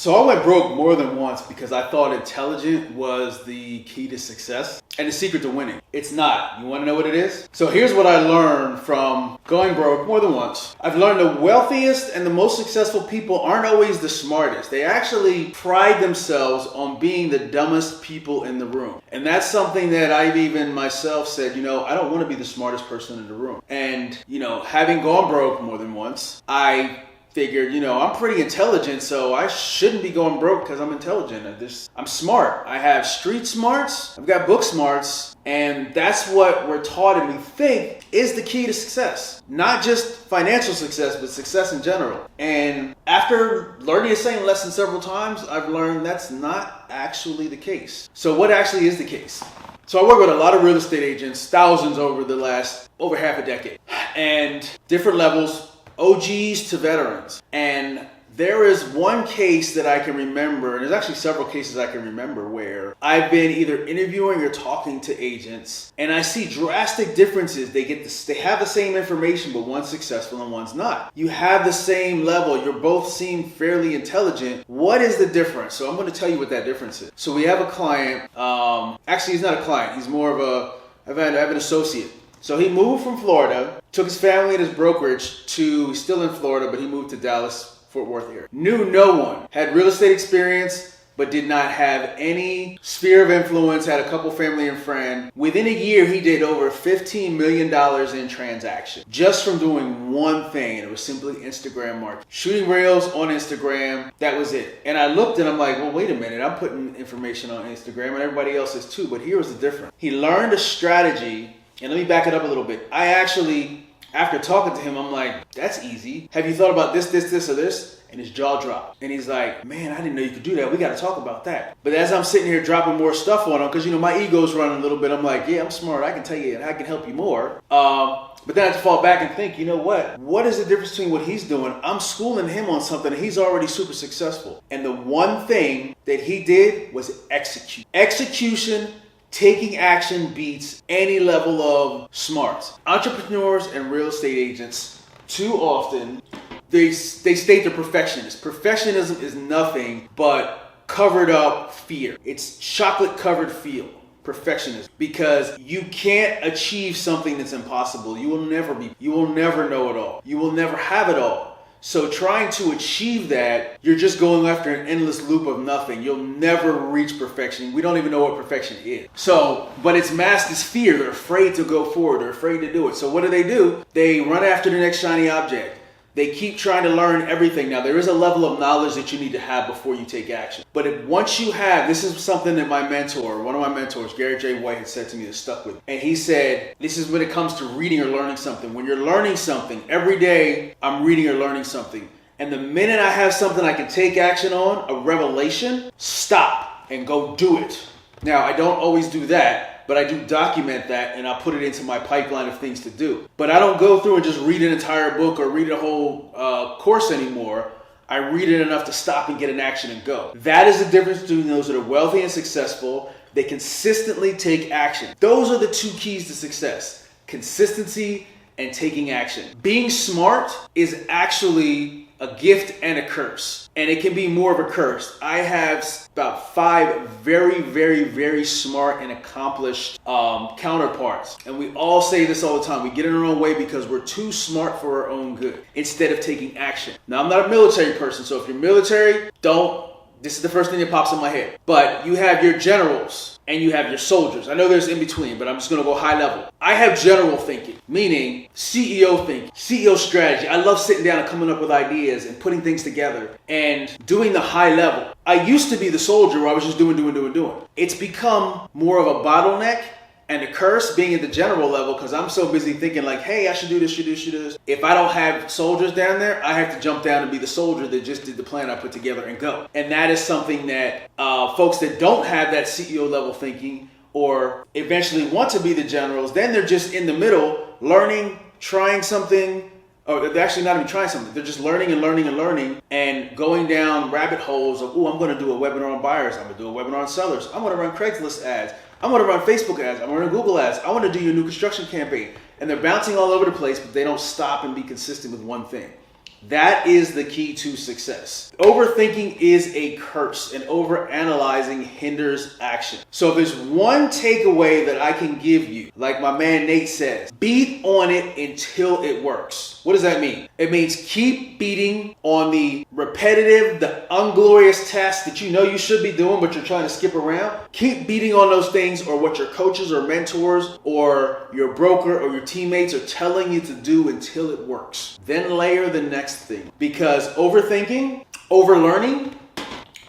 So I went broke more than once because I thought intelligent was the key to success and the secret to winning. It's not. You want to know what it is? So here's what I learned from going broke more than once. I've learned the wealthiest and the most successful people aren't always the smartest. They actually pride themselves on being the dumbest people in the room. And that's something that I've even myself said, I don't want to be the smartest person in the room. And, having gone broke more than once, I figured, I'm pretty intelligent, so I shouldn't be going broke because I'm intelligent. I'm smart. I have street smarts. I've got book smarts. And that's what we're taught and we think is the key to success. Not just financial success, but success in general. And after learning the same lesson several times, I've learned that's not actually the case. So what actually is the case? So I work with a lot of real estate agents, thousands over half a decade, and different levels, OGs to veterans. And there is one case that I can remember, and there's actually several cases I can remember where I've been either interviewing or talking to agents, and I see drastic differences. They have the same information, but one's successful and one's not. You have the same level. You both seem fairly intelligent. What is the difference? So I'm going to tell you what that difference is. So we have a client. Actually, he's not a client. He's more of I have an associate. So he moved from Florida, took his family and his brokerage he's still in Florida, but he moved to Dallas, Fort Worth area. Knew no one, had real estate experience, but did not have any sphere of influence, had a couple family and friend. Within a year, he did over $15 million in transactions just from doing one thing, and it was simply Instagram marketing. Shooting reels on Instagram, that was it. And I looked and I'm like, well, wait a minute, I'm putting information on Instagram and everybody else is too, but here was the difference. He learned a strategy. And let me back it up a little bit. I actually, after talking to him, I'm like, that's easy. Have you thought about this, or this? And his jaw dropped. And he's like, man, I didn't know you could do that. We got to talk about that. But as I'm sitting here dropping more stuff on him, because, my ego's running a little bit, I'm like, yeah, I'm smart. I can tell you and I can help you more. But then I have to fall back and think, you know what? What is the difference between what he's doing? I'm schooling him on something and he's already super successful. And the one thing that he did was execute. Execution. Taking action beats any level of smarts. Entrepreneurs and real estate agents, too often, they state they're perfectionists. Perfectionism is nothing but covered up fear. It's chocolate covered fear. Perfectionism. Because you can't achieve something that's impossible. You will never know it all. You will never have it all. So trying to achieve that, you're just going after an endless loop of nothing. You'll never reach perfection. We don't even know what perfection is. But it's masked as fear. They're afraid to go forward. They're afraid to do it. So what do? They run after the next shiny object. They keep trying to learn everything. Now, there is a level of knowledge that you need to have before you take action. But once you have, this is something that one of my mentors, Gary J. White, had said to me that stuck with me. And he said, this is when it comes to reading or learning something. When you're learning something, every day I'm reading or learning something. And the minute I have something I can take action on, a revelation, stop and go do it. Now, I don't always do that. But I do document that and I put it into my pipeline of things to do. But I don't go through and just read an entire book or read a whole course anymore. I read it enough to stop and get in action and go. That is the difference between those that are wealthy and successful. They consistently take action. Those are the two keys to success: consistency and taking action. Being smart is actually a gift and a curse. And it can be more of a curse. I have about 5 very, very, very smart and accomplished counterparts. And we all say this all the time. We get in our own way because we're too smart for our own good instead of taking action. Now, I'm not a military person, so if you're military, this is the first thing that pops in my head. But you have your generals and you have your soldiers. I know there's in between, but I'm just going to go high level. I have general thinking, meaning CEO thinking, CEO strategy. I love sitting down and coming up with ideas and putting things together and doing the high level. I used to be the soldier where I was just doing. It's become more of a bottleneck. And the curse being at the general level, because I'm so busy thinking like, hey, I should do this. If I don't have soldiers down there, I have to jump down and be the soldier that just did the plan I put together and go. And that is something that folks that don't have that CEO level thinking or eventually want to be the generals, then they're just in the middle, learning, trying something, or they're actually not even trying something. They're just learning and going down rabbit holes of, I'm going to do a webinar on buyers. I'm going to do a webinar on sellers. I'm going to run Craigslist ads. I'm going to run Facebook ads. I'm going to run Google ads. I want to do your new construction campaign. And they're bouncing all over the place, but they don't stop and be consistent with one thing. That is the key to success. Overthinking is a curse, and overanalyzing hinders action. So if there's one takeaway that I can give you, like my man Nate says, beat on it until it works. What does that mean? It means keep beating on the repetitive, the unglorious tasks that you know you should be doing, but you're trying to skip around. Keep beating on those things, or what your coaches or mentors or your broker or your teammates are telling you to do, until it works. Then layer the next thing, because overthinking, overlearning,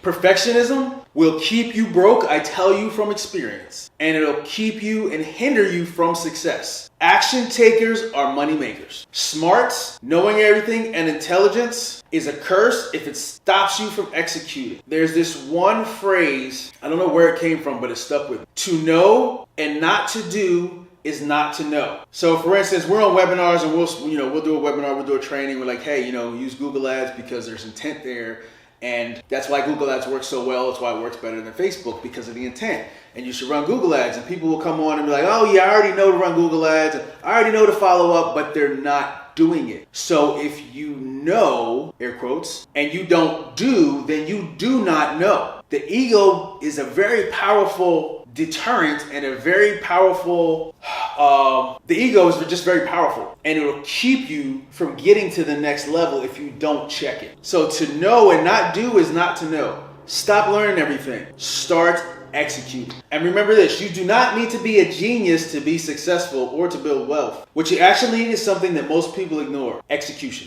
perfectionism will keep you broke, I tell you from experience, and it'll keep you and hinder you from success. Action takers are money makers. Smarts, knowing everything, and intelligence is a curse if it stops you from executing. There's this one phrase, I don't know where it came from, but it stuck with me. To know and not to do is not to know. So for instance, we're on webinars and we'll do a webinar, we'll do a training. We're like, hey, use Google Ads because there's intent there. And that's why Google Ads works so well. It's why it works better than Facebook, because of the intent. And you should run Google Ads. And people will come on and be like, oh yeah, I already know to run Google Ads. I already know to follow up, but they're not doing it. So if you know, air quotes, and you don't do, then you do not know. The ego is a very powerful deterrent and a very powerful, the ego is just very powerful, and it'll keep you from getting to the next level if you don't check it. So to know and not do is not to know. Stop learning everything. Start executing. And remember this, you do not need to be a genius to be successful or to build wealth. What you actually need is something that most people ignore: execution.